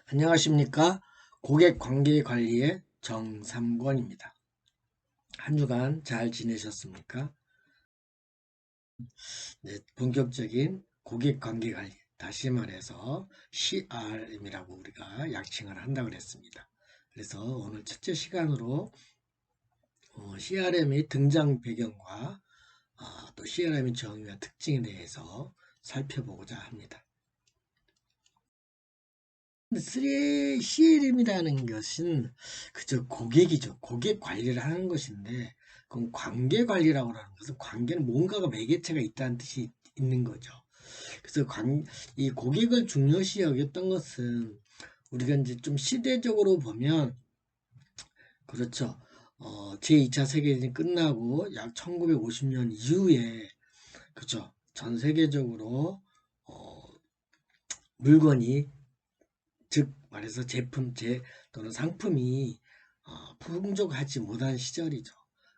안녕하십니까? 고객 관계 관리의 정삼권입니다. 한 주간 잘 지내셨습니까? 네, 본격적인 고객 관계 관리, 다시 말해서 CRM이라고 우리가 약칭을 한다고 그랬습니다. 그래서 오늘 첫째 시간으로 CRM의 등장 배경과 또 CRM의 정의와 특징에 대해서 살펴보고자 합니다. CRM이라는 것은 그저 고객이죠. 고객 관리를 하는 것인데, 그럼 관계 관리라고 하는 것은 관계는 뭔가가 매개체가 있다는 뜻이 있는 거죠. 그래서 이 고객을 중요시 여겼던 것은 우리가 이제 좀 시대적으로 보면 그렇죠. 제2차 세계대전이 끝나고 약 1950년 이후에 그렇죠. 전 세계적으로 어, 물건이 즉 말해서 또는 상품이 풍족하지 못한 시절이죠.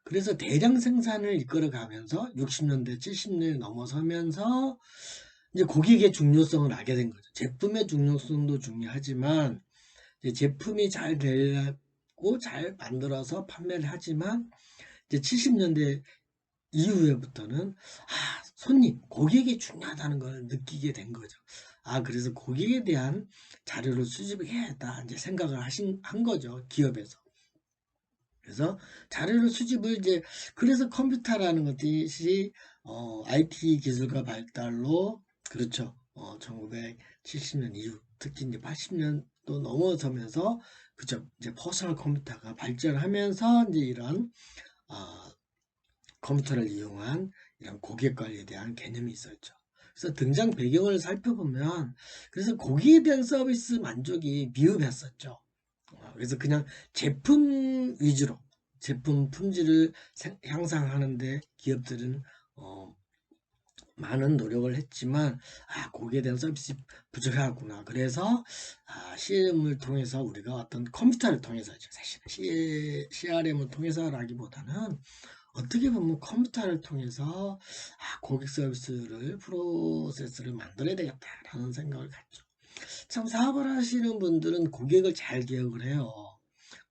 그래서 대량 생산을 이끌어가면서 60년대, 70년대 넘어서면서 이제 고객의 중요성을 알게 된 거죠. 제품의 중요성도 중요하지만 이제 제품이 잘 되고 잘 만들어서 판매를 하지만 이제 70년대 이후에부터는 손님, 고객이 중요하다는 걸 느끼게 된 거죠. 그래서 고객에 대한 자료를 수집해야겠다 이제 생각을 한 거죠, 기업에서. 그래서 자료를 수집을 이제 그래서 컴퓨터라는 것이 IT 기술과 발달로 그렇죠. 1970년 이후 특히 이제 80년도 넘어서면서 그죠. 이제 퍼스널 컴퓨터가 발전하면서 이제 이런 어, 컴퓨터를 이용한 이런 고객 관리에 대한 개념이 있었죠. 그래서 등장 배경을 살펴보면 그래서 고객에 대한 서비스 만족이 미흡했었죠. 그래서 그냥 제품 위주로 제품 품질을 향상하는데 기업들은 어, 많은 노력을 했지만 고객에 대한 서비스 부족하구나. 그래서 CRM을 통해서 우리가 어떤 컴퓨터를 통해서죠. 사실 CRM을 통해서라기보다는 어떻게 보면 컴퓨터를 통해서 고객 서비스를 프로세스를 만들어야 되겠다라는 생각을 갖죠. 참 사업을 하시는 분들은 고객을 잘 기억을 해요.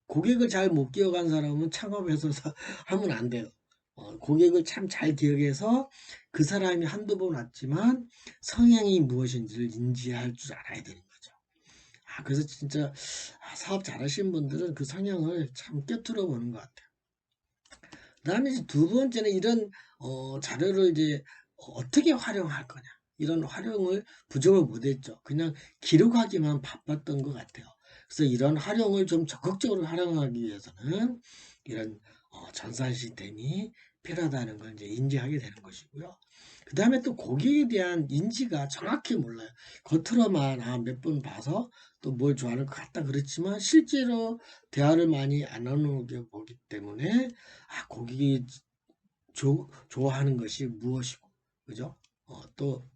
고객을 잘 못 기억한 사람은 창업해서 하면 안 돼요. 고객을 참 잘 기억해서 그 사람이 한두 번 왔지만 성향이 무엇인지를 인지할 줄 알아야 되는 거죠. 그래서 진짜 사업 잘하시는 분들은 그 성향을 참 꿰뚫어 보는 것 같아요. 그다음에 이제 두 번째는 이런 자료를 이제 어떻게 활용할 거냐. 이런 활용을 부족을 못했죠. 그냥 기록하기만 바빴던 것 같아요. 그래서 이런 활용을 좀 적극적으로 활용하기 위해서는 이런 전산 시스템이 필요하다는 걸 이제 인지하게 되는 것이고요. 그 다음에 또 고객에 대한 인지가 정확히 몰라요. 겉으로만 몇 번 봐서 또 뭘 좋아하는 것 같다 그렇지만 실제로 대화를 많이 안 나누게 보기 때문에 고객이 좋아하는 것이 무엇이고, 그죠? 또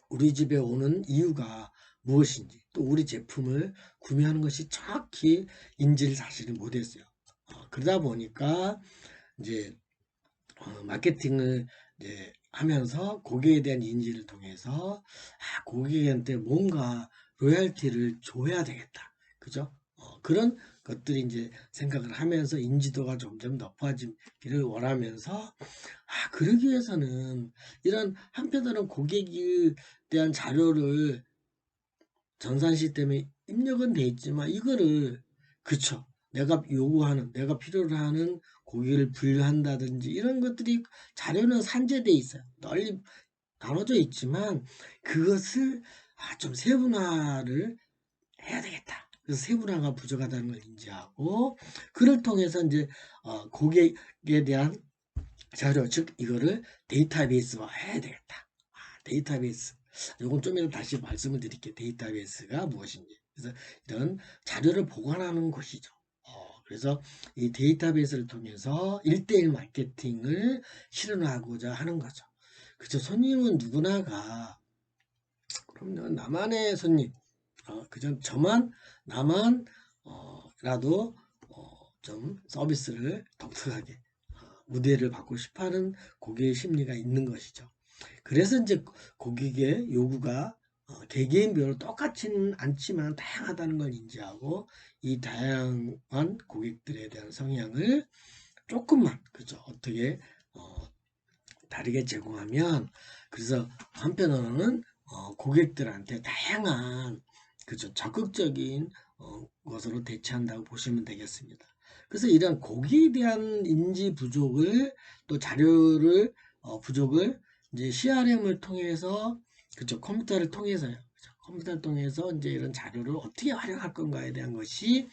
우리 집에 오는 이유가 무엇인지, 또 우리 제품을 구매하는 것이 정확히 인지를 사실은 못했어요. 그러다 보니까 이제 마케팅을 이제 하면서 고객에 대한 인지를 통해서 고객한테 뭔가 로얄티를 줘야 되겠다. 그죠? 그런 것들이 이제 생각을 하면서 인지도가 점점 높아지기를 원하면서 그러기 위해서는 이런 한편으로는 고객에 대한 자료를 전산 시스템에 입력은 돼 있지만 이거를 그쵸. 내가 필요로 하는 고객을 분류한다든지 이런 것들이 자료는 산재돼 있어요. 널리 나눠져 있지만 그것을 좀 세분화를 해야 되겠다. 그래서 세분화가 부족하다는 걸 인지하고 그를 통해서 이제 고객에 대한 자료 즉 이거를 데이터베이스화 해야 되겠다. 데이터베이스. 요건 좀 이따 다시 말씀을 드릴게요. 데이터베이스가 무엇인지. 그래서 이런 자료를 보관하는 곳이죠. 그래서 이 데이터베이스를 통해서 1대1 마케팅을 실현하고자 하는 거죠. 그죠. 손님은 누구나가 그럼요. 나만의 손님. 그저 나만 라도 좀 서비스를 독특하게 우대를 받고 싶어하는 고객의 심리가 있는 것이죠. 그래서 이제 고객의 요구가 개개인별로 똑같지는 않지만 다양하다는 걸 인지하고 이 다양한 고객들에 대한 성향을 조금만 그죠 어떻게 다르게 제공하면 그래서 한편으로는 고객들한테 다양한 그죠 적극적인 것으로 대처한다고 보시면 되겠습니다. 그래서 이런 고객에 대한 인지 부족을 또 자료를 부족을 이제 CRM을 통해서 그죠 컴퓨터를 통해서요. 그죠? 컴퓨터를 통해서 이제 이런 자료를 어떻게 활용할 건가에 대한 것이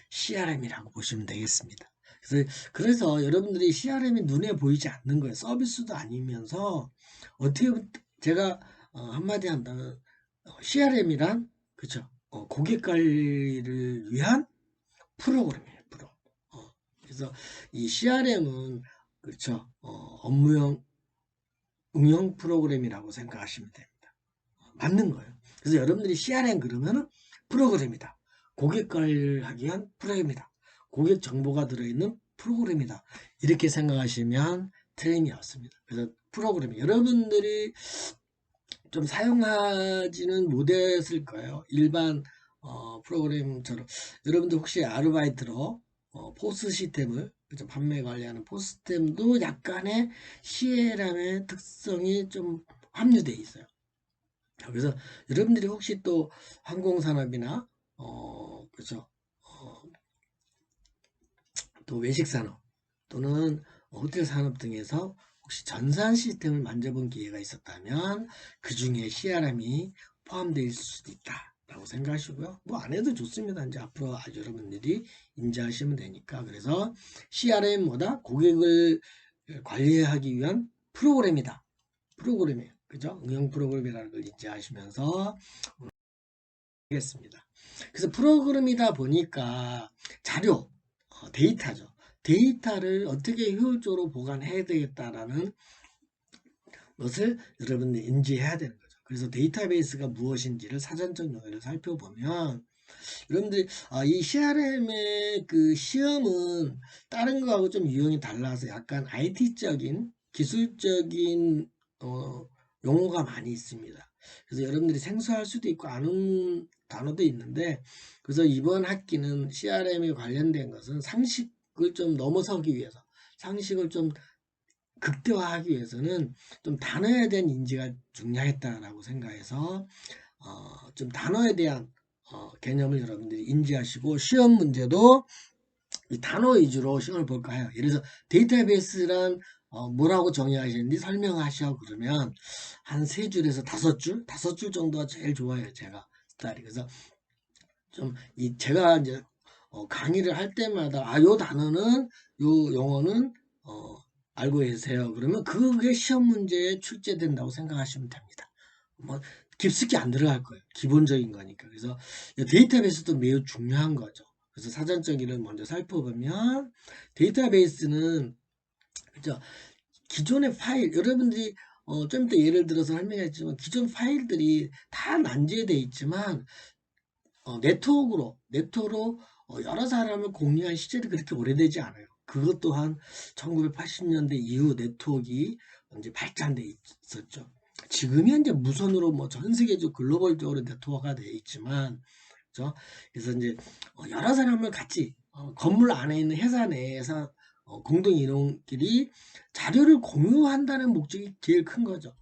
CRM이라고 보시면 되겠습니다. 그래서 여러분들이 CRM이 눈에 보이지 않는 거예요. 서비스도 아니면서 어떻게 보면 제가 한마디 한다면 CRM이란 그죠? 고객 관리를 위한 프로그램이에요. 그래서 이 CRM은 그렇죠? 업무용 응용 프로그램이라고 생각하시면 됩니다. 맞는 거예요. 그래서 여러분들이 CRM 그러면은 프로그램이다. 고객 관리를 하기 위한 프로그램이다. 고객 정보가 들어있는 프로그램이다. 이렇게 생각하시면 틀림이 없습니다. 그래서 프로그램 여러분들이 좀 사용하지는 못했을 거예요. 일반 프로그램처럼 여러분들 혹시 아르바이트로 포스 시스템을 그죠? 판매 관리하는 포스 시스템도 약간의 CRM의 특성이 좀 함유되어 있어요. 그래서 여러분들이 혹시 또 항공산업이나 그죠? 또 외식산업 또는 호텔 산업 등에서 혹시 전산 시스템을 만져본 기회가 있었다면 그 중에 CRM이 포함되어 있을 수도 있다 라고 생각하시고요. 뭐 안 해도 좋습니다. 이제 앞으로 여러분들이 인지하시면 되니까. 그래서 CRM 뭐다? 고객을 관리하기 위한 프로그램이다. 프로그램이에요. 그죠? 응용 프로그램이라는 걸 인지하시면서 하겠습니다. 그래서 프로그램이다 보니까 자료, 데이터죠. 데이터를 어떻게 효율적으로 보관해야 되겠다라는 것을 여러분들이 인지해야 되는 거죠. 그래서 데이터베이스가 무엇인지를 사전적 용어를 살펴보면 여러분들이 이 CRM의 그 시험은 다른 거하고 좀 유형이 달라서 약간 IT적인 기술적인 용어가 많이 있습니다. 그래서 여러분들이 생소할 수도 있고 아는 단어도 있는데 그래서 이번 학기는 CRM에 관련된 것은 상식을 좀 넘어서기 위해서 상식을 좀 극대화하기 위해서는 좀 단어에 대한 인지가 중요했다라고 생각해서 좀 단어에 대한 개념을 여러분들이 인지하시고 시험 문제도 이 단어 위주로 시험을 볼까 해요. 예를 들어서 데이터베이스란 뭐라고 정의하시는지 설명하셔 그러면 한 3줄에서 5줄, 5줄 정도가 제일 좋아요. 제가 스타일이. 그래서 좀 제가 이제 강의를 할 때마다 요 단어는 요 용어는 알고 계세요. 그러면 그게 시험 문제에 출제된다고 생각하시면 됩니다. 뭐 깊숙이 안 들어갈 거예요. 기본적인 거니까. 그래서 데이터베이스도 매우 중요한 거죠. 그래서 사전적인 먼저 살펴보면 데이터베이스는 그죠? 기존의 파일 여러분들이 좀 이따 예를 들어서 설명했지만 기존 파일들이 다 난제되어 있지만 네트워크로 여러 사람을 공유한 시절이 그렇게 오래되지 않아요. 그것 또한 1980년대 이후 네트워크가 이제 발전돼 있었죠. 지금이 이제 무선으로 뭐 전 세계적 글로벌적으로 네트워크가 되어 있지만, 그죠? 그래서 이제 여러 사람을 같이 건물 안에 있는 회사 내에서 공동 이용끼리 자료를 공유한다는 목적이 제일 큰 거죠.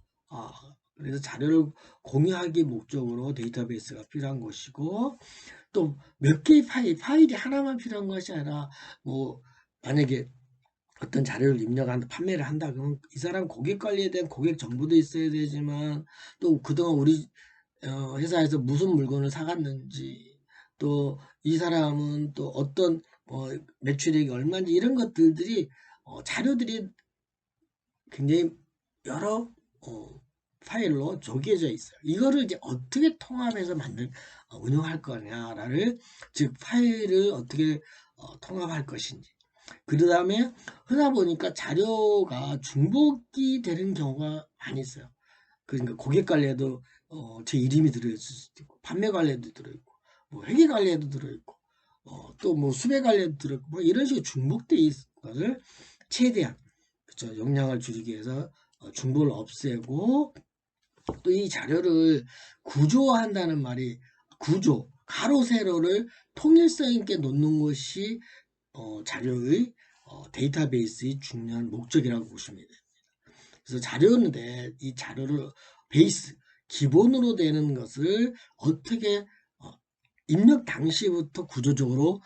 그래서 자료를 공유하기 목적으로 데이터베이스가 필요한 것이고 또 몇 개의 파일이 하나만 필요한 것이 아니라 뭐 만약에 어떤 자료를 입력한다, 판매를 한다 그러면 이 사람 고객 관리에 대한 고객 정보도 있어야 되지만 또 그동안 우리 회사에서 무슨 물건을 사갔는지 또 이 사람은 또 어떤 매출액이 얼마인지 이런 것들이 자료들이 굉장히 여러 파일로 조개져 있어요. 이거를 이제 어떻게 통합해서 운영할 거냐를 즉 파일을 어떻게 통합할 것인지 그 다음에 하다 보니까 자료가 중복이 되는 경우가 많이 있어요. 그러니까 고객 관리에도 제 이름이 들어있을 수도 있고 판매 관리에도 들어있고 뭐 회계 관리에도 들어있고 또 뭐 수배 관리에도 들어있고 뭐 이런 식으로 중복돼 있는 것을 최대한 그쵸 용량을 줄이기 위해서 중복을 없애고 또 이 자료를 구조화한다는 말이 구조, 가로 세로를 통일성 있게 놓는 것이 자료의 데이터베이스의 중요한 목적이라고 보시면 됩니다. 그래서 자료인데 이 자료를 베이스, 기본으로 되는 것을 어떻게 입력 당시부터 구조적으로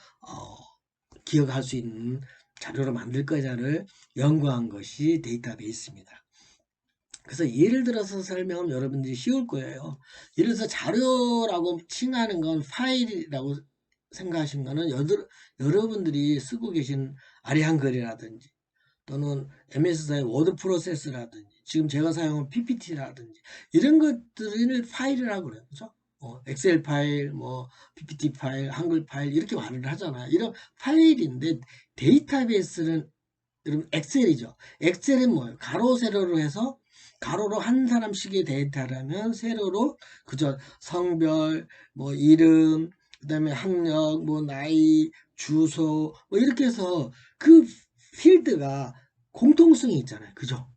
기억할 수 있는 자료를 만들 거냐를 연구한 것이 데이터베이스입니다. 그래서 예를 들어서 설명하면 여러분들이 쉬울 거예요. 예를 들어서 자료라고 칭하는 건 파일이라고 생각하신 거는 여러분들이 쓰고 계신 아리한글이라든지 또는 MS사의 워드 프로세스라든지 지금 제가 사용한 PPT라든지 이런 것들을 파일이라고 그래요. 그죠? 엑셀 파일, 뭐 PPT 파일, 한글 파일 이렇게 말을 하잖아요. 이런 파일인데 데이터베이스는 여러분 엑셀이죠. 엑셀은 뭐예요? 가로 세로로 해서 가로로 한 사람씩의 데이터라면 세로로 그죠? 성별, 뭐 이름, 그다음에 학력, 뭐 나이, 주소 뭐 이렇게 해서 그 필드가 공통성이 있잖아요. 그죠?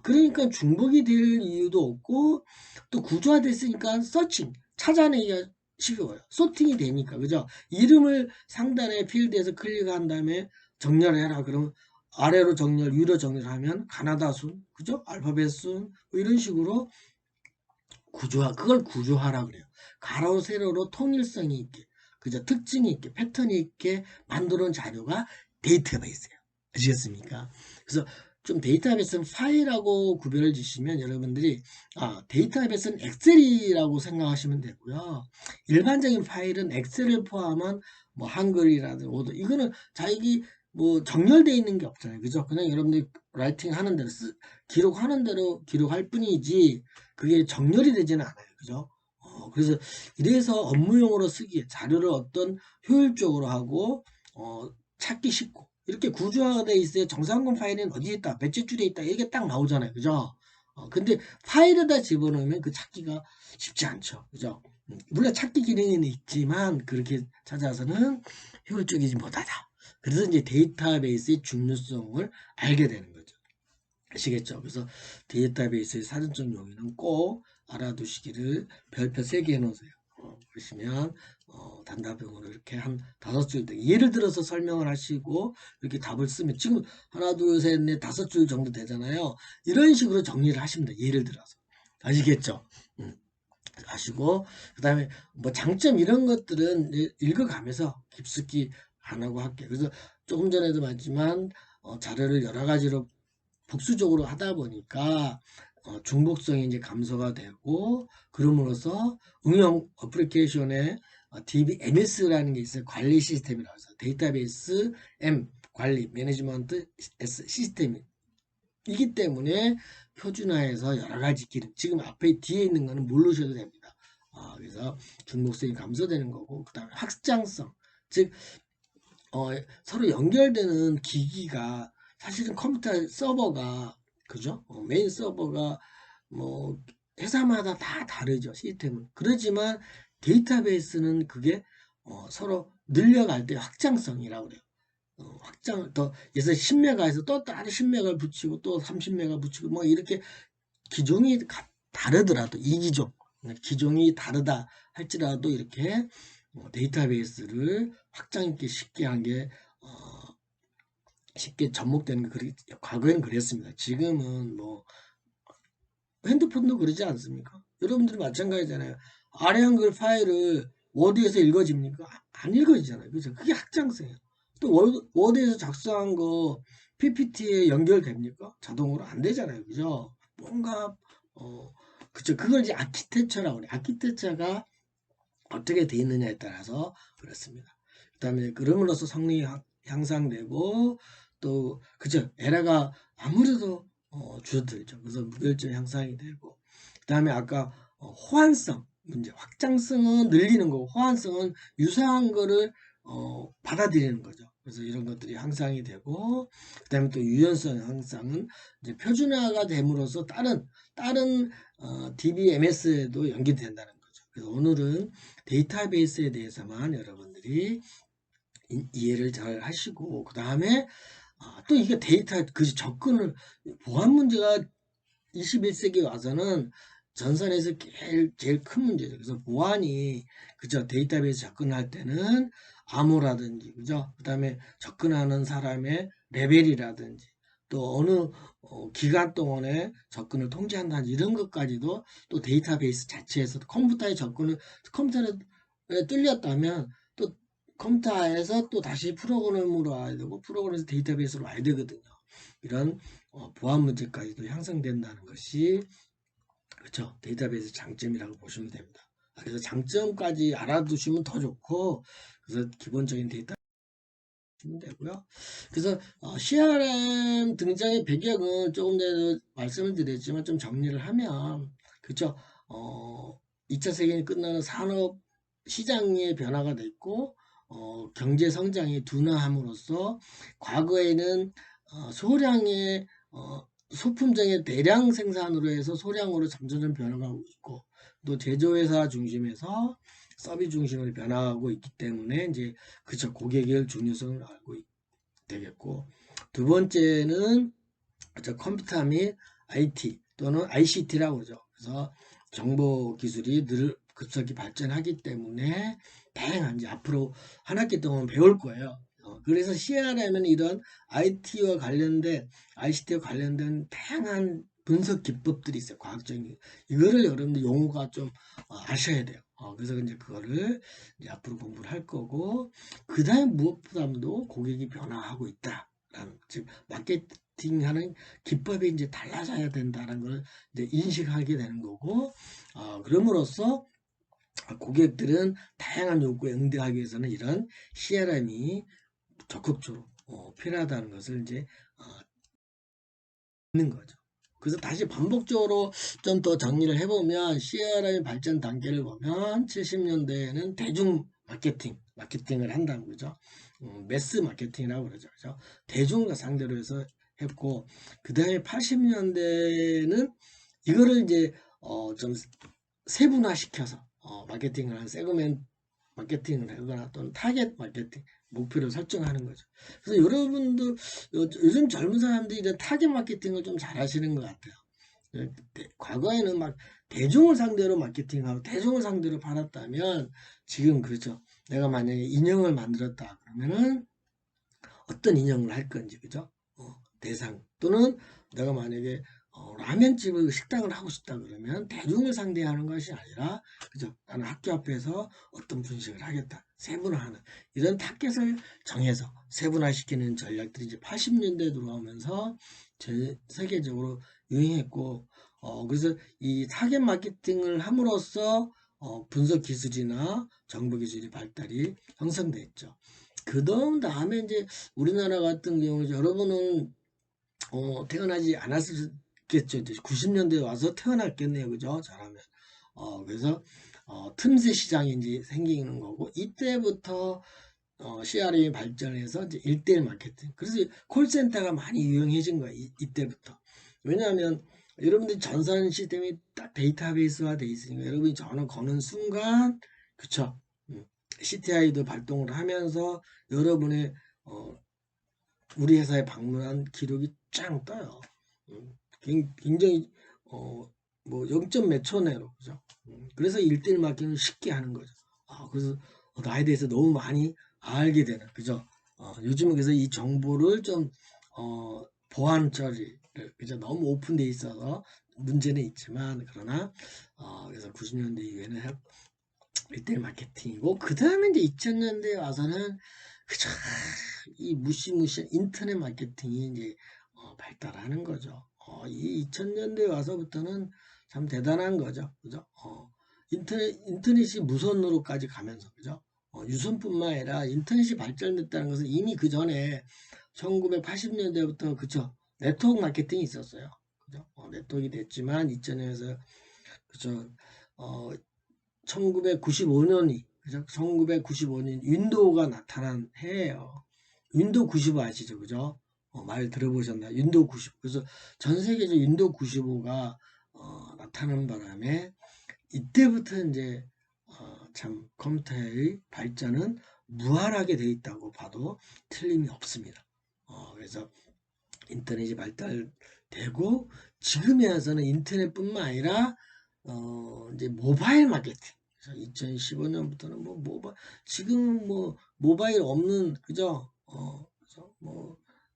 그러니까 중복이 될 이유도 없고 또 구조화됐으니까 서칭 찾아내기가 쉬워요. 소팅이 되니까 그죠? 이름을 상단의 필드에서 클릭한 다음에 정렬해라 그러면 아래로 정렬, 위로 정렬하면 가나다 순, 그죠? 알파벳 순, 뭐 이런 식으로 구조화, 그걸 구조화라 그래요. 가로, 세로로 통일성이 있게, 그죠? 특징이 있게, 패턴이 있게 만드는 자료가 데이터베이스예요. 아시겠습니까? 그래서 좀 데이터베이스는 파일하고 구별을 지시면 여러분들이 데이터베이스는 엑셀이라고 생각하시면 되고요. 일반적인 파일은 엑셀을 포함한 뭐 한글이라든지 오더 이거는 자기 뭐 정렬되어 있는 게 없잖아요. 그죠? 그냥 여러분들이 라이팅 하는 대로 기록하는 대로 기록할 뿐이지 그게 정렬이 되지는 않아요. 그죠? 그래서 이래서 업무용으로 쓰기에 자료를 어떤 효율적으로 하고 찾기 쉽고 이렇게 구조화가 돼 있어야 정상근 파일은 어디에 있다, 몇째 줄에 있다 이게 딱 나오잖아요. 그죠? 근데 파일에다 집어넣으면 그 찾기가 쉽지 않죠. 그죠? 물론 찾기 기능은 있지만 그렇게 찾아서는 효율적이지 못하다. 그래서 이제 데이터베이스의 중요성을 알게 되는 거죠. 아시겠죠? 그래서 데이터베이스의 사전적 용어는 꼭 알아두시기를 별표 3개 해놓으세요. 그러시면 단답형으로 이렇게 한 5줄 예를 들어서 설명을 하시고 이렇게 답을 쓰면 지금 하나 둘셋넷 5줄 정도 되잖아요. 이런 식으로 정리를 하시면 돼요. 예를 들어서 아시겠죠? 하시고 그 다음에 뭐 장점 이런 것들은 읽어가면서 깊숙이 안 하고 할게요. 그래서 조금 전에도 말했지만 자료를 여러 가지로 복수적으로 하다 보니까 중복성이 이제 감소가 되고 그럼으로써 응용 어플리케이션에 DBMS라는 게 있어요. 관리 시스템이라고 해서 데이터베이스 M 관리 매니지먼트 S 시스템이기 때문에 표준화해서 여러 가지 기능 지금 앞에 뒤에 있는 거는 모르셔도 됩니다. 그래서 중복성이 감소되는 거고 그 다음에 확장성 즉 서로 연결되는 기기가 사실은 컴퓨터 서버가 그죠? 메인 서버가 뭐 회사마다 다 다르죠 시스템은. 그렇지만 데이터베이스는 그게 서로 늘려갈 때 확장성이라고 그래요. 확장 더 예서 10메가에서 또 다른 10메가를 붙이고 또 30메가 붙이고 뭐 이렇게 기종이 다르더라도 이 기종이 다르다 할지라도 이렇게 데이터베이스를 확장 있게 쉽게 한 게 쉽게 접목되는 게 과거에는 그랬습니다. 지금은 뭐 핸드폰도 그러지 않습니까? 여러분들이 마찬가지잖아요. 아래 한글 파일을 워드에서 읽어집니까? 안 읽어지잖아요. 그죠? 그게 확장성이에요. 또 워드에서 작성한 거 PPT에 연결됩니까? 자동으로 안 되잖아요. 그죠? 뭔가 그죠? 그걸 이제 아키텍처라고 그래요. 아키텍처가 어떻게 돼 있느냐에 따라서 그렇습니다. 그다음에 그럼으로써 성능이 향상되고 또 그죠? 에러가 아무래도 줄어들죠. 그래서 무결점 향상이 되고 그다음에 아까 호환성 문제 확장성은 늘리는 거고 호환성은 유사한 거를 받아들이는 거죠. 그래서 이런 것들이 향상이 되고 그다음에 또 유연성 향상은 이제 표준화가 됨으로써 다른 DBMS에도 연결된다는 거죠. 그래서 오늘은 데이터베이스에 대해서만 여러분들이 이해를 잘 하시고 그 다음에 또 이게 데이터 그 접근을 보안 문제가 21세기 와서는 전선에서 제일 큰 문제죠. 그래서 보안이, 그죠? 데이터베이스 접근할 때는 암호라든지, 그죠? 그 다음에 접근하는 사람의 레벨이라든지, 또 어느 기간 동안에 접근을 통제한다든지, 이런 것까지도 또 데이터베이스 자체에서 컴퓨터에 접근을, 컴퓨터에 뚫렸다면 또 컴퓨터에서 또 다시 프로그램으로 와야 되고, 프로그램에서 데이터베이스로 와야 되거든요. 이런 보안 문제까지도 형성된다는 것이, 그렇죠, 데이터베이스 장점이라고 보시면 됩니다. 그래서 장점까지 알아두시면 더 좋고, 그래서 기본적인 데이터 보시면 되고요. 그래서 CRM 등장의 배경은 조금 전에 말씀을 드렸지만 좀 정리를 하면, 그렇죠, 2차 세계대전이 끝나는 산업 시장의 변화가 됐고, 경제 성장이 둔화함으로써 과거에는 소량의 소품종의 대량 생산으로 해서 소량으로 점점 변화가고 있고, 또 제조회사 중심에서 서비스 중심으로 변화하고 있기 때문에 이제, 그쵸, 고객의 중요성을 알고 되겠고, 두 번째는 그쵸, 컴퓨터 및 IT 또는 ICT라고 그러죠. 그래서 정보 기술이 늘 급속히 발전하기 때문에 다양한, 이제 앞으로 한 학기 동안 배울 거예요. 그래서 CRM은 이런 IT와 관련된, ICT와 관련된 다양한 분석 기법들이 있어요. 과학적인. 이거를 여러분들 용어가 좀 아셔야 돼요. 그래서 이제 그거를 이제 앞으로 공부를 할 거고, 그 다음에 무엇보다도 고객이 변화하고 있다라는, 즉 마케팅하는 기법이 이제 달라져야 된다는 걸 이제 인식하게 되는 거고, 그럼으로써 고객들은 다양한 요구에 응대하기 위해서는 이런 CRM이 적극적으로 필요하다는 것을 이제 어, 있는 거죠. 그래서 다시 반복적으로 좀 더 정리를 해보면, CRM 발전 단계를 보면 70년대에는 대중 마케팅을 한다는 거죠. 매스 마케팅이라고 그러죠. 그죠? 대중과 상대로 해서 했고, 그 다음에 80년대는 이거를 이제 좀 세분화시켜서 마케팅을 한 세그멘 마케팅을 하거나 또는 타겟 마케팅 목표를 설정하는 거죠. 그래서 여러분도 요즘 젊은 사람들이 이제 타겟 마케팅을 좀 잘하시는 것 같아요. 과거에는 막 대중을 상대로 마케팅하고 대중을 상대로 팔았다면, 지금 그렇죠. 내가 만약에 인형을 만들었다 그러면은 어떤 인형을 할 건지, 그죠? 대상, 또는 내가 만약에 라면집을 식당을 하고 싶다 그러면 대중을 상대하는 것이 아니라, 그죠? 나는 학교 앞에서 어떤 분식을 하겠다, 세분화하는 이런 타겟을 정해서 세분화시키는 전략들이 이제 80년대 들어오면서 전 세계적으로 유행했고, 그래서 이 타겟 마케팅을 함으로써 분석 기술이나 정보 기술이 발달이 형성됐죠. 그 다음에 이제 우리나라 같은 경우, 여러분은 태어나지 않았겠죠. 이제 90년대에 와서 태어났겠네요. 그죠? 잘하면. 그래서 틈새 시장이 이제 생기는 거고, 이때부터 CRM이 발전해서 이제 1대1 마케팅. 그래서 콜센터가 많이 유용해진 거예요. 이때부터. 왜냐하면 여러분들이 전산 시스템이 딱 데이터베이스화 돼 있으니까, 여러분이 전화 거는 순간, 그쵸? CTI도 발동을 하면서 여러분의 우리 회사에 방문한 기록이 쫙 떠요. 굉장히 뭐 0점 몇 초 내로, 그죠? 그래서 1대1 마케팅을 쉽게 하는 거죠. 그래서 나에 대해서 너무 많이 알게 되는, 그죠? 요즘은 그래서 이 정보를 좀 보안 처리를, 그죠? 너무 오픈돼 있어서 문제는 있지만, 그러나 그래서 90년대 이후에는 리테일 마케팅이고, 그 다음에 이제 2000년대에 와서는, 그죠, 이 무시무시한 인터넷 마케팅이 이제 발달하는 거죠. 이 2000년대에 와서부터는 참 대단한 거죠. 그죠? 인터넷이 무선으로까지 가면서, 그죠? 유선뿐만 아니라 인터넷이 발전됐다는 것은 이미 그 전에 1980년대부터, 그죠? 네트워크 마케팅이 있었어요. 그죠? 네트워크가 됐지만 2000년에서, 그죠? 1995년이, 그죠? 1995년 윈도우가 나타난 해예요. 윈도우 95 아시죠? 그죠? 말 들어보셨나요? 윈도우 95. 그래서 전 세계적 윈도우 95가 나타나는 바람에, 이때부터 이제 참 컴퓨터의 발전은 무한하게 되어 있다고 봐도 틀림이 없습니다. 그래서 인터넷이 발달되고, 지금에 와서는 인터넷뿐만 아니라 이제 모바일 마케팅. 그래서 2015년부터는 지금 모바일 없는, 그죠? 그죠?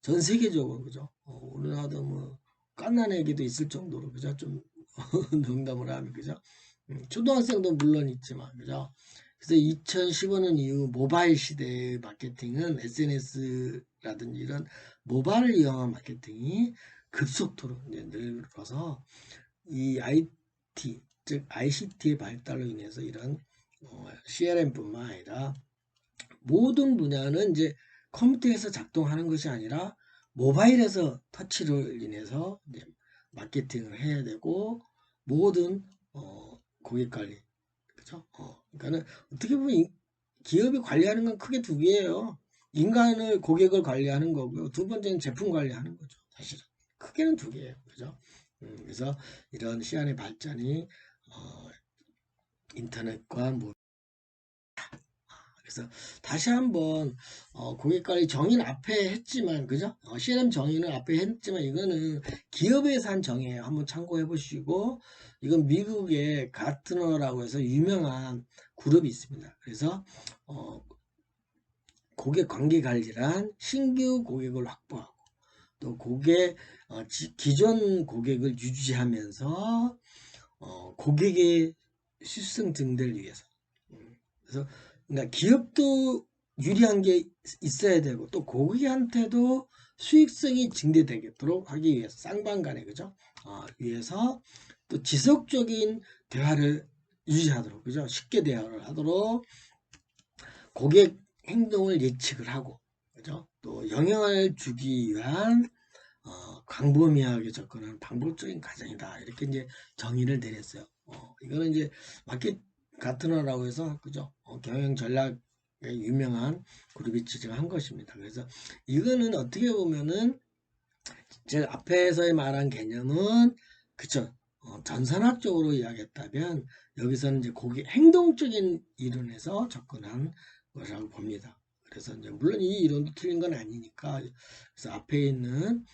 전 세계적으로, 그죠? 우리나라도 갓난 애기도 있을 정도로, 그죠? 좀, 농담을 하면, 그죠? 초등학생도 물론 있지만, 그죠? 그래서 2015년 이후 모바일 시대의 마케팅은 SNS라든지 이런 모바일을 이용한 마케팅이 급속도로 이제 늘어서 이 IT, 즉 ICT의 발달로 인해서 이런 CRM뿐만 아니라 모든 분야는 이제 컴퓨터에서 작동하는 것이 아니라 모바일에서 터치를 인해서 이제 마케팅을 해야 되고 모든 고객 관리, 그죠? 그러니까는 어떻게 보면 기업이 관리하는 건 크게 두 개예요. 인간을 고객을 관리하는 거고요. 두 번째는 제품 관리하는 거죠. 사실은 크게는 두 개예요. 그죠? 그래서 이런 시안의 발전이 어, 인터넷과 그래서 다시 한번 고객 관리 정의는 앞에 했지만, 그죠? CRM 정의는 앞에 했지만 이거는 기업에서 한 정의예요. 한번 참고해 보시고, 이건 미국의 가트너라고 해서 유명한 그룹이 있습니다. 그래서 고객 관계 관리란 신규 고객을 확보하고 또 기존 고객을 유지하면서 고객의 수익성 증대를 위해서. 그래서 그러니까 기업도 유리한 게 있어야 되고 또 고객한테도 수익성이 증대되도록 하기 위해서 쌍방간에, 그죠? 위해서 또 지속적인 대화를 유지하도록, 그죠? 쉽게 대화를 하도록 고객 행동을 예측을 하고, 그죠? 또 영향을 주기 위한 광범위하게 접근하는 방법적인 과정이다. 이렇게 이제 정의를 내렸어요. 이거는 이제 마켓 가트너라고 해서, 그죠? 경영 전략에 유명한 그룹이 지정한 것입니다. 그래서 이거는 어떻게 보면은 제가 앞에서 말한 개념은, 그쵸? 전산학적으로 이야기했다면 여기서는 이제 고객 행동적인 이론에서 접근한 것이라고 봅니다. 그래서 이제 물론 이 이론도 틀린 건 아니니까, 그래서 앞에 있는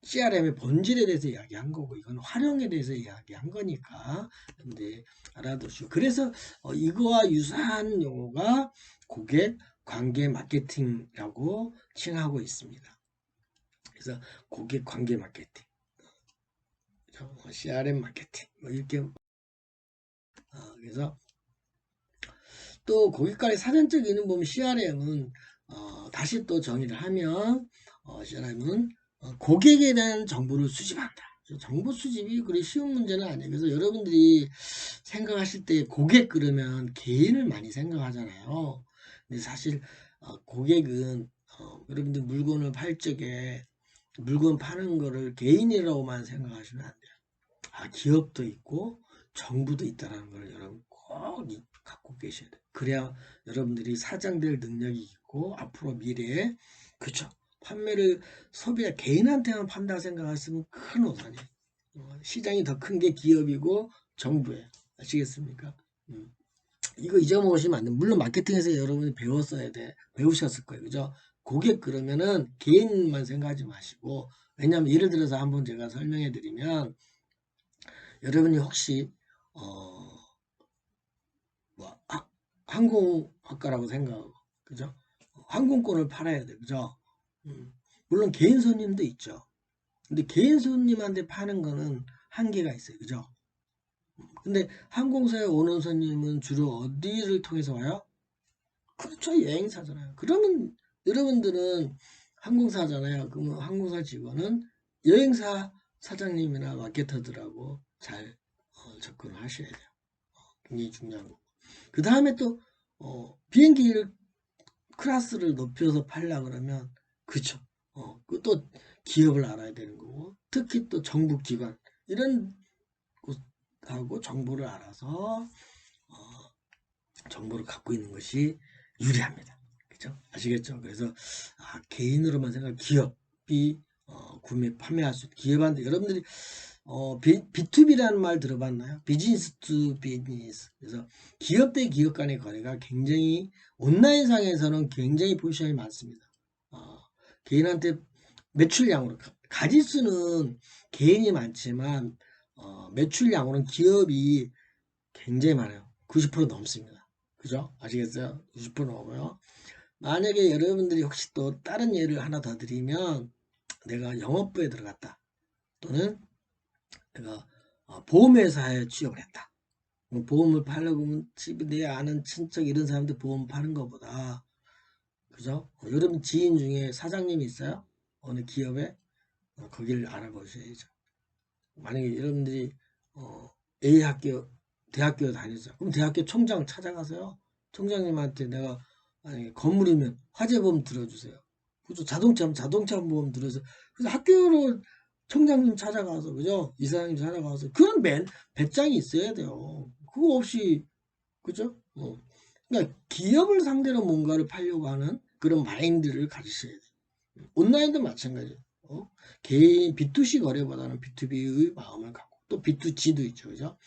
CRM의 본질에 대해서 이야기한 거고 이건 활용에 대해서 이야기한 거니까 근데 알아두시고, 그래서 이거와 유사한 용어가 고객 관계 마케팅이라고 칭하고 있습니다. 그래서 고객 관계 마케팅, CRM 마케팅 이렇게 그래서 또 고객 관리 사전적 이름 보면 CRM은 다시 또 정의를 하면 CRM은 고객에 대한 정보를 수집한다. 정보 수집이 그리 쉬운 문제는 아니에요. 그래서 여러분들이 생각하실 때 고객 그러면 개인을 많이 생각하잖아요. 근데 사실 고객은 여러분들 물건을 팔 적에 물건 파는 거를 개인이라고만 생각하시면 안 돼요. 기업도 있고 정부도 있다는 걸 여러분 꼭 갖고 계셔야 돼요. 그래야 여러분들이 사장될 능력이 있고 앞으로 미래에, 그쵸, 판매를 소비자 개인한테만 판다 생각하시면 큰 오산이에요. 시장이 더 큰 게 기업이고 정부예요. 아시겠습니까? 이거 잊어먹으시면 안 돼요. 물론 마케팅에서 여러분이 배우셨을 거예요. 그죠? 고객 그러면은 개인만 생각하지 마시고, 왜냐하면 예를 들어서 한번 제가 설명해 드리면, 여러분이 혹시 뭐 항공학과라고 생각하고, 그죠? 항공권을 팔아야 돼, 그죠? 물론 개인 손님도 있죠. 근데 개인 손님한테 파는 거는 한계가 있어요, 그죠? 근데 항공사에 오는 손님은 주로 어디를 통해서 와요? 그렇죠, 여행사잖아요. 그러면 여러분들은 항공사잖아요. 그러면 항공사 직원은 여행사 사장님이나 마케터들하고 잘 접근을 하셔야 돼요. 굉장히 중요한 거. 그 다음에 또 비행기를 클래스를 높여서 팔려 그러면, 그쵸, 그또 기업을 알아야 되는 거고 특히 또 정부 기관 이런 곳하고 정보를 알아서 정보를 갖고 있는 것이 유리합니다. 그죠? 아시겠죠? 그래서 개인으로만 생각, 기업이 구매 판매할 수 기업한테 여러분들이 B2B라는 말 들어봤나요? 비즈니스 투 비즈니스. 그래서 기업 대 기업 간의 거래가 굉장히 온라인상에서는 굉장히 포지션이 많습니다. 개인한테 매출량으로 가짓수는 개인이 많지만 매출량으로는 기업이 굉장히 많아요. 90% 넘습니다. 그죠? 아시겠어요? 90% 넘어요. 만약에 여러분들이 혹시 또 다른 예를 하나 더 드리면, 내가 영업부에 들어갔다. 또는 내가 보험회사에 취업을 했다. 보험을 팔려고 하면 집에 내 아는 친척 이런 사람들 보험 파는 것보다, 그죠? 여러분 지인 중에 사장님이 있어요? 어느 기업에? 거기를 알아보셔야죠. 만약에 여러분들이 A 학교, 대학교 다녔어요. 그럼 대학교 총장 찾아가세요. 총장님한테 내가 만약에 건물이면 화재보험 들어주세요. 그죠? 자동차면 자동차 보험 들어서. 그래서 학교로 총장님 찾아가서, 그죠? 이사장님 찾아가서 그런 배짱이 있어야 돼요. 그거 없이, 그죠? 그러니까 기업을 상대로 뭔가를 팔려고 하는 그런 마인드를 가지셔야 돼요. 온라인도 마찬가지예요. 개인 B2C 거래보다는 B2B의 마음을 갖고, 또 B2G도 있죠. 그죠?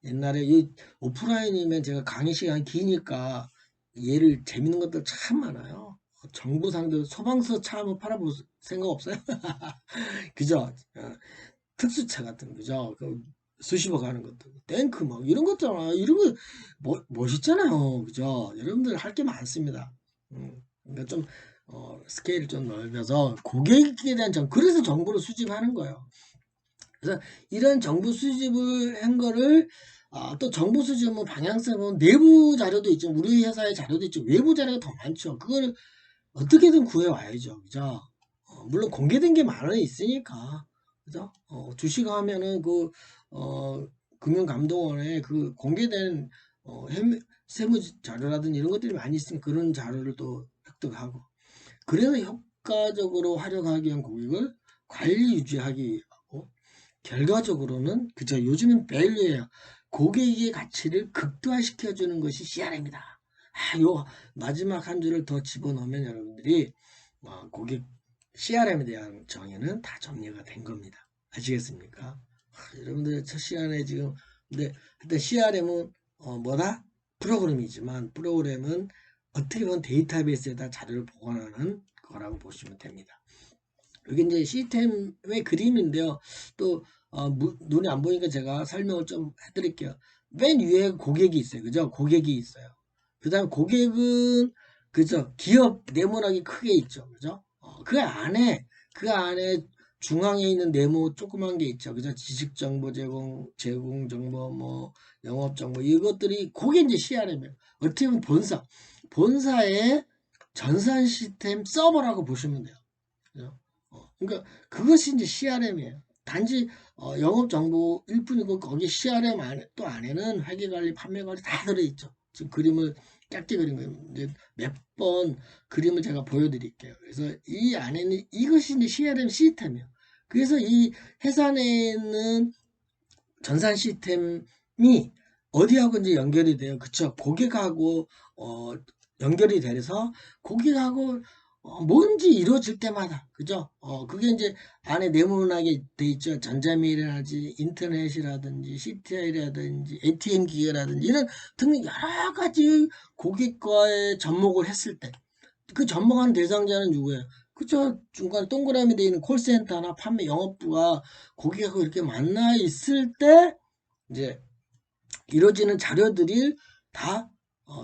옛날에 이 오프라인이면 제가 강의 시간 기니까 예를 재밌는 것들 참 많아요. 정부 상대로 소방서 차 한번 팔아볼 생각 없어요? 그죠? 특수차 같은 거죠. 그 수십억 하는 것도 탱크 뭐 이런 것잖아. 이런 거 멋있잖아요. 그죠? 여러분들 할 게 많습니다. 그러니까 좀 스케일을 좀 넓혀서 고객에 대한 그래서 정보를 수집하는 거예요. 그래서 이런 정보 수집을 한 거를 또 정보 수집은 뭐 방향성은 내부 자료도 있죠. 우리 회사의 자료도 있죠. 외부 자료가 더 많죠. 그걸 어떻게든 구해와야죠. 그죠? 물론 공개된 게 많이 있으니까. 그죠? 주식하면은 금융감독원에 그 공개된 세무 자료라든지 이런 것들이 많이 있으니 그런 자료를 또 획득하고. 그래서 효과적으로 활용하기 위한 고객을 관리 유지하기 위하고, 결과적으로는 그저 요즘은 밸류예요. 고객의 가치를 극대화시켜주는 것이 CRM이다. 요 마지막 한 줄을 더 집어넣으면 여러분들이 고객 CRM에 대한 정의는 다 정리가 된 겁니다. 아시겠습니까? 여러분들 첫 시간에 지금 근데 일단 CRM은 뭐다? 프로그램이지만 프로그램은 어떻게 보면 데이터베이스에다 자료를 보관하는 거라고 보시면 됩니다. 여기 이제 시스템의 그림인데요. 또 눈이 안 보니까 제가 설명을 좀 해드릴게요. 맨 위에 고객이 있어요. 그죠? 고객이 있어요. 그 다음 고객은 그죠? 기업 네모나게 크게 있죠. 그죠? 그 안에 중앙에 있는 네모 조그만 게 있죠. 그죠? 지식정보 제공정보, 뭐 영업정보 이것들이 그게 이제 CRM이에요. 어떻게 보면 본사의 전산 시스템 서버라고 보시면 돼요. 그죠? 그러니까 그것이 이제 CRM이에요. 단지 영업 정보일 뿐이고 거기 CRM 또 안에는 회계관리, 판매관리 다 들어있죠. 지금 그림을 짧게 그린 거예요. 이제 몇 번 그림을 제가 보여드릴게요. 그래서 이 안에는 이것이 이제 CRM 시스템이에요. 그래서 이 회사 내에 있는 전산 시스템이 어디하고 이제 연결이 돼요. 그쵸? 고객하고 연결이 돼서 고객하고 뭔지 이루어질 때마다 그죠? 그게 이제 안에 네모나게 돼 있죠. 전자메일이라든지 인터넷이라든지 CTI라든지 ATM 기계라든지 이런 등등 여러 가지 고객과의 접목을 했을 때 그 접목하는 대상자는 누구예요? 그쵸? 중간 동그라미 되어 있는 콜센터나 판매 영업부가 고객하고 이렇게 만나 있을 때 이제 이루어지는 자료들이 다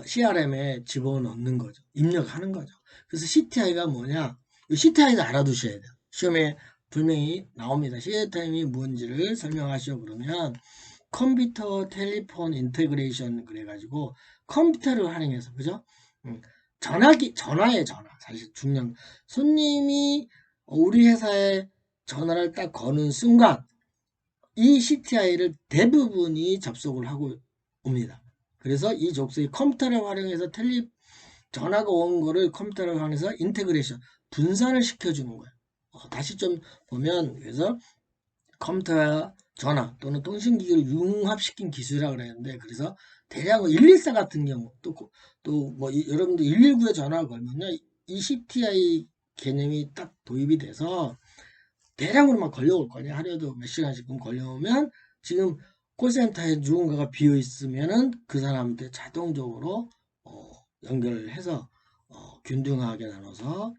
CRM에 집어넣는 거죠. 입력하는 거죠. 그래서 CTI가 뭐냐? CTI도 알아두셔야 돼요. 시험에 분명히 나옵니다. CTI이 뭔지를 설명하시오 그러면 컴퓨터 텔레폰 인테그레이션 그래가지고 컴퓨터를 활용해서 그죠? 전화에 전화 사실 중요한 손님이 우리 회사에 전화를 딱 거는 순간 이 CTI를 대부분이 접속을 하고 옵니다. 그래서 이 족속이 컴퓨터를 활용해서 전화가 온 거를 컴퓨터를 활용해서 인테그레이션 분산을 시켜주는 거예요. 다시 좀 보면 그래서 컴퓨터와 전화 또는 통신기기를 융합시킨 기술이라고 그랬는데 그래서 대략 114 같은 경우 또 뭐 여러분들 119에 전화가 걸면요 이 CTI 개념이 딱 도입이 돼서 대량으로 막 걸려올 거냐 하루에도 몇 시간씩 걸려오면 지금 콜센터에 누군가가 비어 있으면은 그 사람한테 자동적으로 연결을 해서 균등하게 나눠서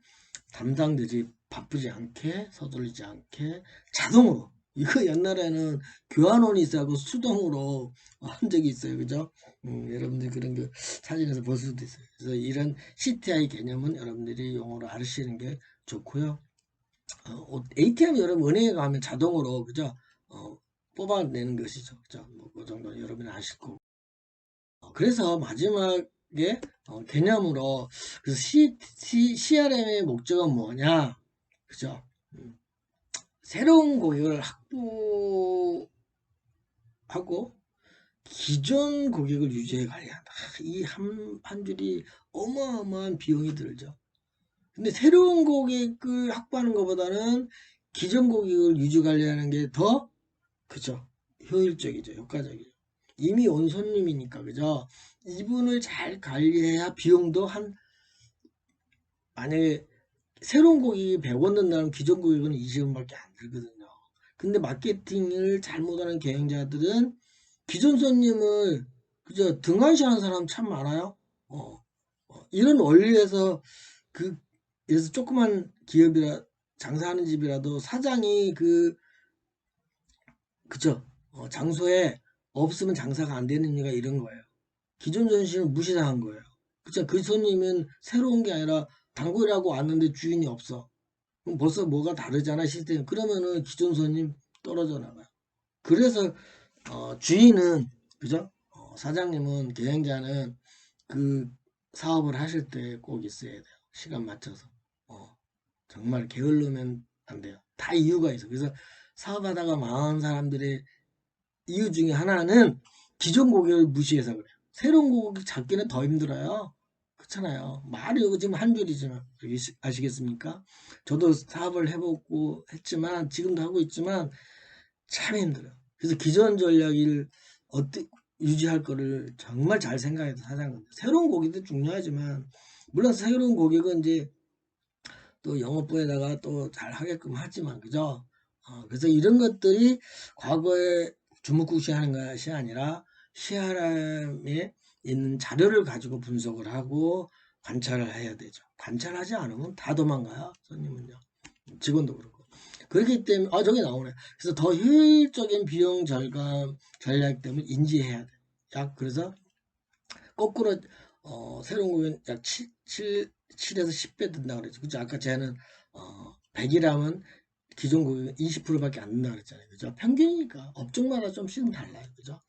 담당들이 바쁘지 않게 서두르지 않게 자동으로 이거 옛날에는 교환원이 있어고 수동으로 한 적이 있어요. 그죠? 여러분들 그런 거 사진에서 볼 수도 있어요. 그래서 이런 CTI 개념은 여러분들이 용어로 아시는 게 좋고요. ATM 여러분 은행에 가면 자동으로 그죠? 뽑아내는 것이죠. 그죠? 뭐그 정도는 여러분이 아실 거고. 그래서 마지막에 개념으로 그래서 CRM의 목적은 뭐냐? 그죠? 새로운 고객을 확보하고 기존 고객을 유지해 관리한다. 이 한 줄이 어마어마한 비용이 들죠. 근데 새로운 고객을 확보하는 것보다는 기존 고객을 유지 관리하는 게 더, 그죠? 효율적이죠. 효과적이죠. 이미 온 손님이니까, 그죠? 이분을 잘 관리해야 비용도 만약에 새로운 고객이 100원 든다면 기존 고객은 20원밖에 안 들거든요. 근데 마케팅을 잘못하는 경영자들은 기존 손님을 그저 등한시하는 사람 참 많아요. 이런 원리에서 그래서 조그만 기업이라 장사하는 집이라도 사장이 그죠? 장소에 없으면 장사가 안 되는 이유가 이런 거예요. 기존 전시는 무시당한 거예요. 그쵸? 그 손님은 새로운 게 아니라 단골이라고 왔는데 주인이 없어. 그럼 벌써 뭐가 다르잖아, 시스템. 그러면은 기존 손님 떨어져 나가요. 그래서 주인은 그죠? 사장님은 계행자는 그 사업을 하실 때 꼭 있어야 돼요. 시간 맞춰서. 정말 게을르면 안 돼요. 다 이유가 있어. 그래서 사업하다가 망한 사람들의 이유 중에 하나는 기존 고객을 무시해서 그래요. 새로운 고객 잡기는 더 힘들어요. 그렇잖아요. 말이 지금 한 줄이지만 아시겠습니까? 저도 사업을 해보고 했지만 지금도 하고 있지만 참 힘들어요. 그래서 기존 전략을 어떻게 유지할 거를 정말 잘 생각해서 사장은 새로운 고객도 중요하지만 물론 새로운 고객은 이제 또 영업부에다가 또 잘 하게끔 하지만 그죠? 그래서 이런 것들이 과거에 주무구시하는 것이 아니라 CRM에 있는 자료를 가지고 분석을 하고 관찰을 해야 되죠. 관찰하지 않으면 다 도망가요. 손님은요. 직원도 그렇고. 그렇기 때문에 저게 나오네. 그래서 더 효율적인 비용 절감 전략 때문에 인지해야 돼. 약 그래서 거꾸로 새로운 거면 약 7에서 10배 든다 그랬죠. 그죠? 아까 쟤는 100이라면 기존 고객은 20%밖에 안 된다 그랬잖아요. 그죠? 평균이니까 업종마다 좀씩은 달라요. 그죠?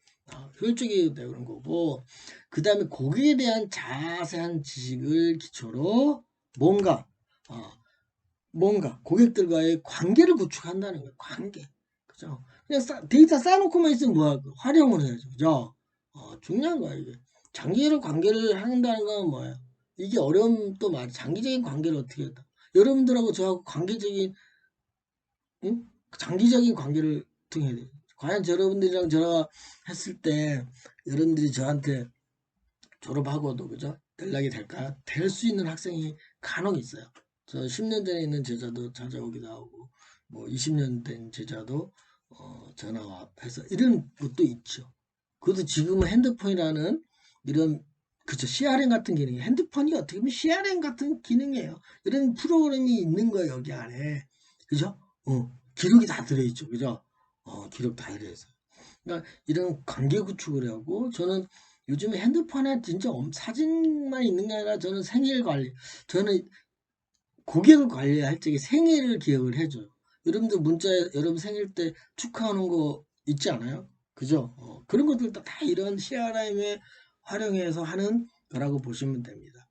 효율적이기 때문에 그런 거고 그 다음에 고객에 대한 자세한 지식을 기초로 뭔가 고객들과의 관계를 구축한다는 거예요. 관계. 그죠? 그냥 데이터 쌓아놓고만 있으면 뭐야? 활용을 해야죠. 그죠? 중요한 거야, 이게. 장기로 관계를 한다는 건 뭐예요? 이게 어려움도 많이, 장기적인 관계를 어떻게 했다. 여러분들하고 저하고 관계적인, 응? 장기적인 관계를 통해야 돼요. 과연 여러분들이랑 제가 했을 때, 여러분들이 저한테 졸업하고도, 그죠? 연락이 될까요? 될 수 있는 학생이 간혹 있어요. 저 10년 전에 있는 제자도 찾아오기도 하고, 뭐 20년 된 제자도 전화와 해서 이런 것도 있죠. 그것도 지금은 핸드폰이라는 이런 그쵸 CRM 같은 기능이 핸드폰이 어떻게 보면 CRM 같은 기능이에요. 이런 프로그램이 있는 거예요 여기 안에 그죠? 기록이 다 들어있죠 그죠? 기록 다 들어있어요. 그러니까 이런 관계 구축을 하고 저는 요즘에 핸드폰에 진짜 사진만 있는 게 아니라 저는 생일 관리 저는 고객을 관리할 적에 생일을 기억을 해줘요. 여러분들 문자에 여러분 생일 때 축하하는 거 있지 않아요? 그죠? 그런 것들도 다 이런 CRM에 활용해서 하는 거라고 보시면 됩니다.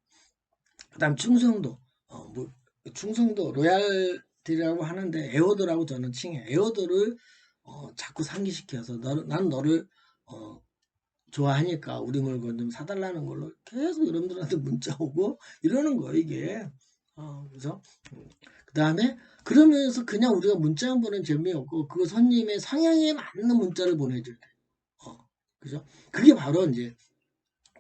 그 다음 충성도. 충성도, 로얄티라고 하는데 에어도라고 저는 칭해요. 에어도를 자꾸 상기시켜서 난 너를 좋아하니까 우리 물건 좀 사달라는 걸로 계속 여러분들한테 문자 오고 이러는 거예요, 이게. 그래서 그 다음에 그러면서 그냥 우리가 문자만 보내는 재미없고 그 손님의 성향에 맞는 문자를 보내줘야 돼. 그죠? 그게 바로 이제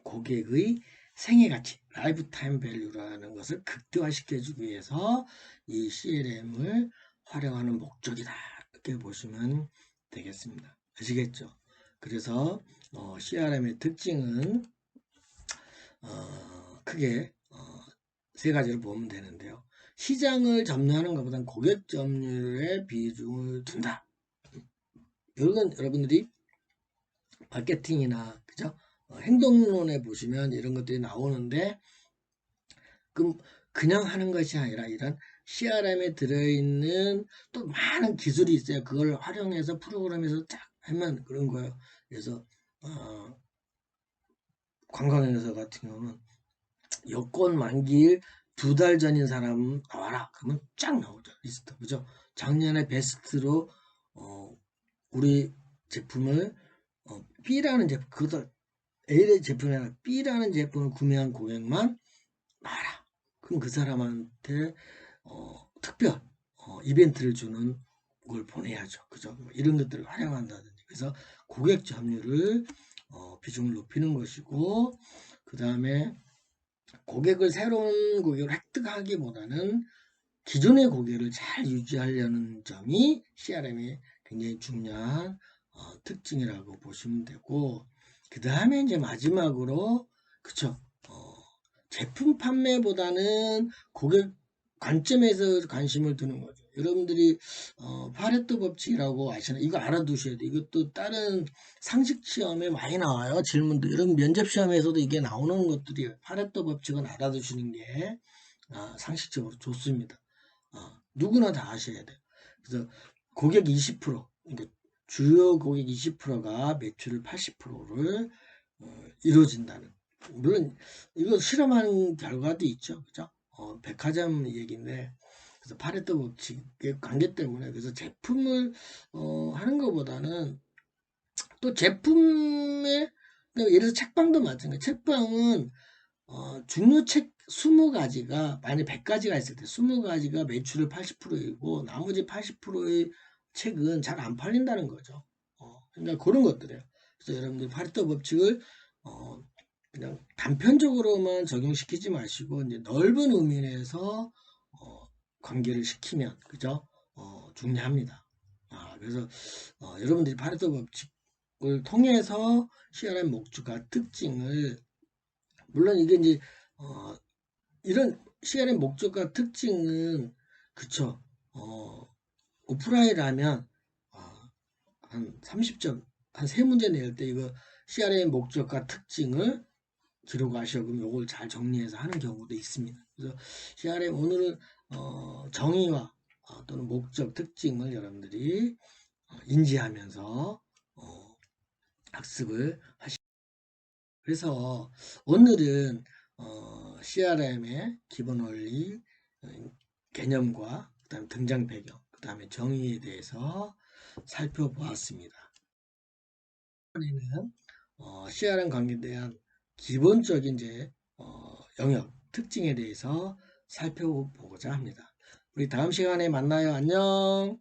고객의 생애 가치, 라이프 타임 밸류라는 것을 극대화시켜주기 위해서 이 CRM을 활용하는 목적이다. 이렇게 보시면 되겠습니다. 아시겠죠? 그래서 CRM의 특징은 크게 세 가지를 보면 되는데요. 시장을 점유하는 것보다는 고객 점유율에 비중을 둔다. 이런 여러분들이 마케팅이나 그죠? 행동론에 보시면 이런 것들이 나오는데 그냥 하는 것이 아니라 이런 CRM에 들어있는 또 많은 기술이 있어요. 그걸 활용해서 프로그램에서 딱 하면 그런 거예요. 그래서 관광회사 같은 경우는 여권 만기일 2달 전인 사람 나와라. 그러면 쫙 나오죠. 리스트. 그죠? 작년에 베스트로 우리 제품을 B라는 제품, 그것도 A의 제품이 아니라 B라는 제품을 구매한 고객만 나와라. 그럼 그 사람한테 특별 이벤트를 주는 걸 보내야죠. 그죠? 뭐 이런 것들을 활용한다든지. 그래서 고객 점유율을 비중을 높이는 것이고, 그 다음에 새로운 고객을 획득하기보다는 기존의 고객을 잘 유지하려는 점이 CRM의 굉장히 중요한 특징이라고 보시면 되고, 그 다음에 이제 마지막으로, 그쵸, 제품 판매보다는 고객 관점에서 관심을 두는 거죠. 여러분들이 파레토 법칙이라고 아시나요? 이거 알아두셔야 돼요. 이것도 다른 상식 시험에 많이 나와요. 질문도. 이런 면접 시험에서도 이게 나오는 것들이 파레토 법칙은 알아두시는 게 상식적으로 좋습니다. 누구나 다 아셔야 돼요. 그래서 고객 20%, 그러니까 주요 고객 20%가 매출을 80%를 이루어진다는. 물론 이거 실험한 결과도 있죠. 그죠? 백화점 얘기인데 그래서 파레토 법칙의 관계 때문에 그래서 제품을 하는 것보다는 또 제품의 예를 들어서 책방도 마찬가지. 책방은 중요 책 20가지가 만약 100가지가 있을 때 20가지가 매출을 80%이고 나머지 80%의 책은 잘 안 팔린다는 거죠. 그러니까 그런 것들이에요. 그래서 여러분들 파레토 법칙을 그냥 단편적으로만 적용시키지 마시고 이제 넓은 의미 내에서 관계를 시키면 그죠? 중요합니다. 그래서 여러분들이 파레토 법칙을 통해서 CRM 목적과 특징을 물론 이게 이제 이런 CRM 목적과 특징은 그쵸 오프라인이라면 한 30점 한 3문제 낼 때 이거 CRM 목적과 특징을 기록하셔 그럼 요걸 잘 정리해서 하는 경우도 있습니다. 그래서 CRM 오늘은 정의와 또는 목적 특징을 여러분들이 인지하면서 학습을 하시. 그래서 오늘은 CRM의 기본 원리, 개념과 그다음 등장 배경, 그다음에 정의에 대해서 살펴보았습니다. 이번에는 CRM 관계에 대한 기본적인 이제 영역, 특징에 대해서 살펴보고자 합니다. 우리 다음 시간에 만나요. 안녕.